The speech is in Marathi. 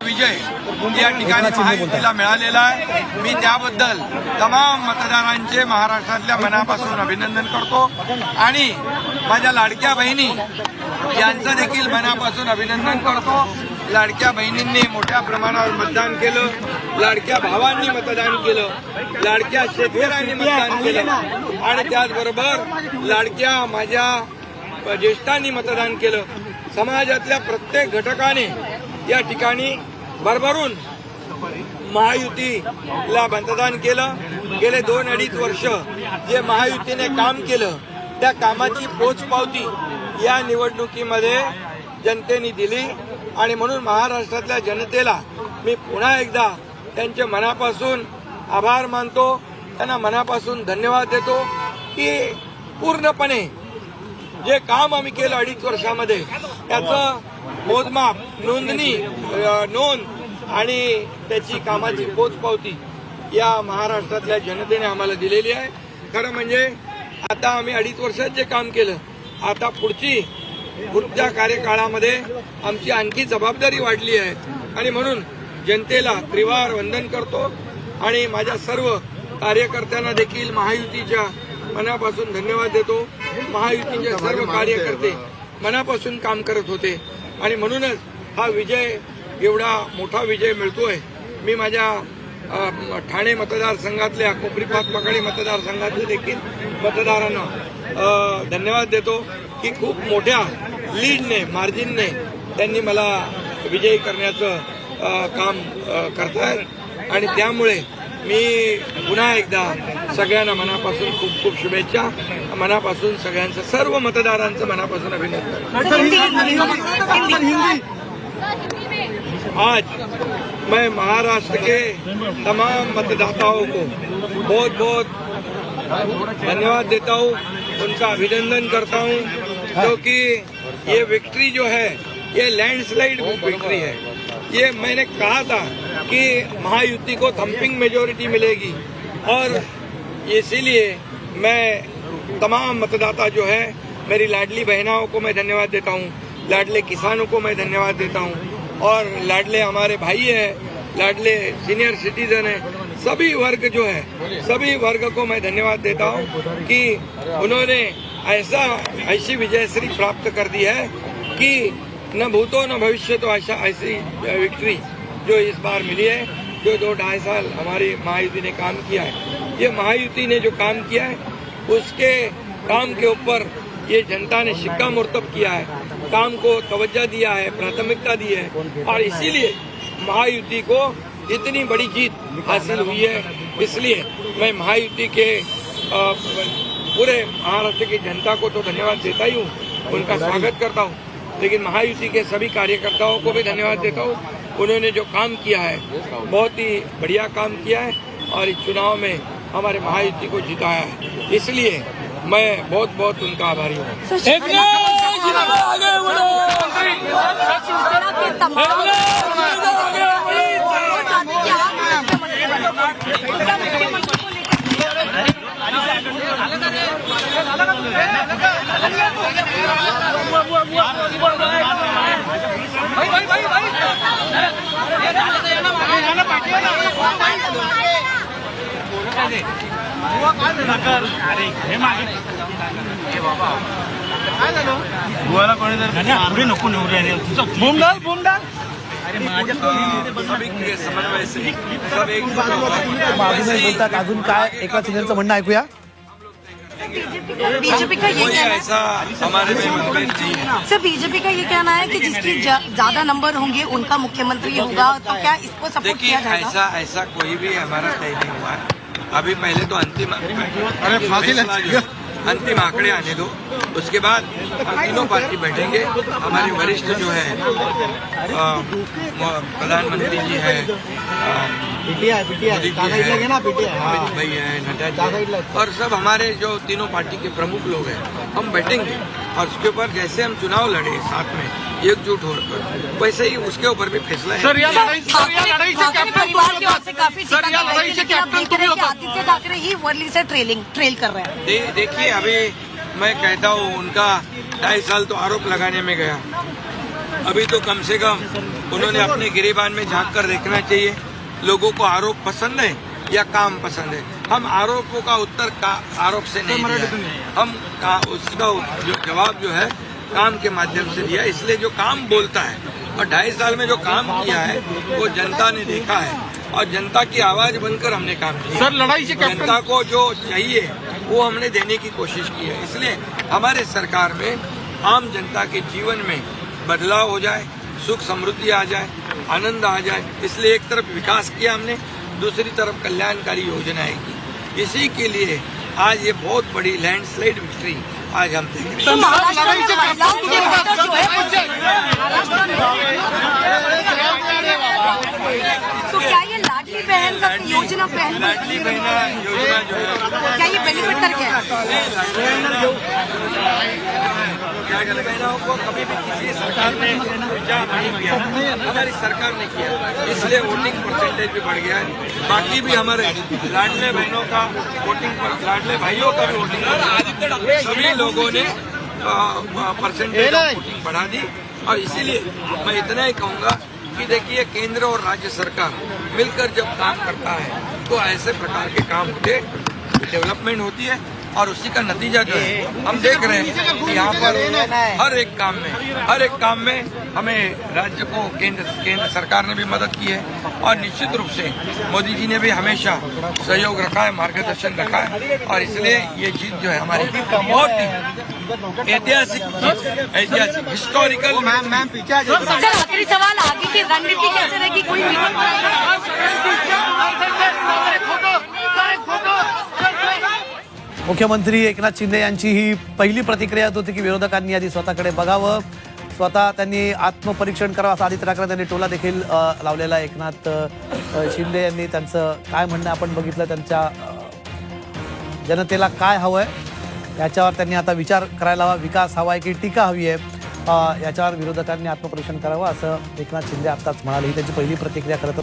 विजय या ठिकाणी महायुतीला मिळालेला आहे। मी त्याबद्दल तमाम मतदारांचे महाराष्ट्रातल्या मनापासून अभिनंदन करतो आणि माझ्या लाडक्या बहिणी यांचं देखील मनापासून अभिनंदन करतो। लाडक्या बहिणींनी मोठ्या प्रमाणावर मतदान केलं, लाडक्या भावांनी मतदान केलं, लाडक्या शेतकऱ्यांनी मतदान केलं आणि त्याचबरोबर लाडक्या माझ्या ज्येष्ठांनी मतदान केलं। समाजातल्या प्रत्येक घटकाने या ठिकाणी भरभरून महायुतीला मतदान केलं। गेले 2-2.5 वर्ष जे महायुतीने काम केलं त्या कामाची पोचपावती या निवडणुकीमध्ये जनतेने दिली आणि म्हणून महाराष्ट्रातल्या जनतेला मी पुन्हा एकदा त्यांच्या मनापासून आभार मानतो, त्यांना मनापासून धन्यवाद देतो की पूर्णपणे जे काम आम्ही केलं 2.5 वर्षामध्ये त्याचं मोजमाप, नोंद आणि त्याची कामाची पोचपावती या महाराष्ट्रातल्या जनतेने आम्हाला दिलेली आहे। खरं म्हणजे आता आम्ही 2.5 वर्षात जे काम केलं, आता पुढच्या कार्यकाळामध्ये आमची आणखी जबाबदारी वाढली आहे आणि म्हणून जनतेला त्रिवार वंदन करतो आणि माझ्या सर्व कार्यकर्त्यांना देखील महायुतीच्या मनापासून धन्यवाद देतो। महायुतीचे सर्व कार्यकर्ते मनापासून काम करत होते आणि म्हणूनच हा विजय, एवढा मोठा विजय मिळतोय। मी माझ्या ठाणे मतदारसंघातल्या कोपरी-पाच पकाडी मतदारसंघातल्या देखील मतदारांना धन्यवाद देतो की खूप मोठ्या लीडने, मार्जिनने त्यांनी मला विजयी करण्याचं काम करतायत आणि त्यामुळे मी पुन्हा एकदा सगळ्यांना मनापासून खूप खूप शुभेच्छा, मनापासून सगळ्यांचं, सर्व मतदारांचं मनापासून अभिनंदन। आज मैं महाराष्ट्र के तमाम मतदाताओं को बहुत बहुत धन्यवाद देता हूँ, उनका अभिनंदन करता हूँ क्योंकि ये विक्ट्री जो है ये लैंडस्लाइड विक्ट्री है। ये मैंने कहा था कि महायुति को थम्पिंग मेजोरिटी मिलेगी और इसीलिए मैं तमाम मतदाता जो है, मेरी लाडली बहनाओं को मैं धन्यवाद देता हूँ, लाडले किसानों को मैं धन्यवाद देता हूँ और लाडले हमारे भाई हैं, लाडले सीनियर सिटीजन हैं, सभी वर्ग जो है, सभी वर्ग को मैं धन्यवाद देता हूँ कि उन्होंने ऐसी विजयश्री प्राप्त कर दी है कि न भूतो न भविष्य तो ऐसी विक्ट्री जो इस बार मिली है। जो 2-2.5 साल हमारी महायुति ने काम किया है, ये महायुति ने जो काम किया है उसके काम के ऊपर ये जनता ने शिक्कामोर्तब किया है, काम को तवज्जो दिया है, प्राथमिकता दी है और इसीलिए महायुति को इतनी बड़ी जीत हासिल हुई है। इसलिए मैं महायुति के पूरे महाराष्ट्र की जनता को तो धन्यवाद देता ही हूँ, उनका स्वागत करता हूँ, लेकिन महायुति के सभी कार्यकर्ताओं को भी धन्यवाद देता हूँ। उन्होंने जो काम किया है बहुत ही बढ़िया काम किया है और इस चुनाव में हमारे महायुति को जिताया है, इसलिए मैं बहुत बहुत उनका आभारी हूँ। अजून काय एका सिनियरचं म्हणणं ऐकूया। बीजेपी का ये कहना है, ऐसा हमारे में सर बीजेपी का ये कहना है कि जिसकी ज्यादा नंबर होंगे उनका मुख्यमंत्री होगा, तो क्या इसको सपोर्ट किया जाएगा? ऐसा कोई भी हमारा तय नहीं हुआ है। अभी पहले तो अंतिम आंकड़े आने दो, उसके बाद तीनों पार्टी बैठेंगे। हमारे वरिष्ठ जो है प्रधानमंत्री जी है, मोदी जी है, अमित भाई है, नड्डा जी और सब हमारे जो तीनों पार्टी के प्रमुख लोग हैं, हम बैठेंगे और उसके ऊपर जैसे हम चुनाव लड़े साथ में एकजुट होकर, वैसे ही उसके ऊपर भी फैसला है। आदित्य ठाकरे ही वर्ली से ट्रेल कर रहे हैं। देखिए अभी मैं कहता हूँ उनका 2.5 साल तो आरोप लगाने में गया, अभी तो कम से कम उन्होंने अपने गिरेबान में झांक कर देखना चाहिए। लोगों को आरोप पसंद है या काम पसंद है? हम आरोपों का उत्तर आरोप से नहीं दिया, हम उसका जो जवाब जो है काम के माध्यम से दिया। इसलिए जो काम बोलता है और 2.5 साल में जो काम किया है वो जनता ने देखा है और जनता की आवाज बनकर हमने काम किया। सर, लड़ाई से जनता को जो चाहिए वो हमने देने की कोशिश की है। इसलिए हमारे सरकार में आम जनता के जीवन में बदलाव हो जाए, सुख समृद्धि आ जाए, आनंद आ जाए। इसलिए एक तरफ विकास किया हमने, दूसरी तरफ कल्याणकारी योजनाएं की। इसी के लिए आज ये बहुत बड़ी लैंडस्लाइड विक्ट्री आज हम देख रहे हैं। तो महाराष्ट्र में महिलाओं के वोटर जो है, तो क्या ये लाडली बहन का योजना लाडली बहना योजना जो है क्या ये बेनिफिट करके है? लाडली बहनों को कभी भी किसी सरकार ने विचार नहीं किया, हमारी सरकार ने किया। इसलिए वोटिंग परसेंटेज भी बढ़ गया है। बाकी भी हमारे लाडले बहनों का वोटिंग, लाडले भाइयों का भी वोटिंग, सभी लोगों ने परसेंटेज वोटिंग बढ़ा दी। और इसीलिए मैं इतना ही कहूँगा कि देखिए, केंद्र और राज्य सरकार मिलकर जब काम करता है तो ऐसे प्रकार के काम होते, डेवलपमेंट होती है और उसी का नतीजा जो है हम देख रहे हैं कि यहाँ पर हर एक काम में हमें राज्य को केंद्र सरकार ने भी मदद की है और निश्चित रूप से मोदी जी ने भी हमेशा सहयोग रखा है, मार्गदर्शन रखा है। और इसलिए ये जीत जो है हमारी बहुत ही ऐतिहासिक हिस्टोरिकल। सर, आखिरी सवाल, आगे की रणनीति कैसे रहेगी? कोई मुख्यमंत्री एकनाथ शिंदे यांची ही पहिली प्रतिक्रिया होती की विरोधकांनी आधी स्वतःकडे बघावं, स्वतः त्यांनी आत्मपरीक्षण करावं असा आदित्य ठाकरे त्यांनी टोला देखील लावलेला. एकनाथ शिंदे यांनी त्यांचं काय म्हणणं आपण बघितलं, त्यांच्या जनतेला काय हवंय याच्यावर त्यांनी आता विचार करायला हवा. विकास हवाय की टीका हवी आहे याच्यावर विरोधकांनी आत्मपरीक्षण करावं असं एकनाथ शिंदे आताच म्हणाले. ही त्यांची पहिली प्रतिक्रिया खरं तर.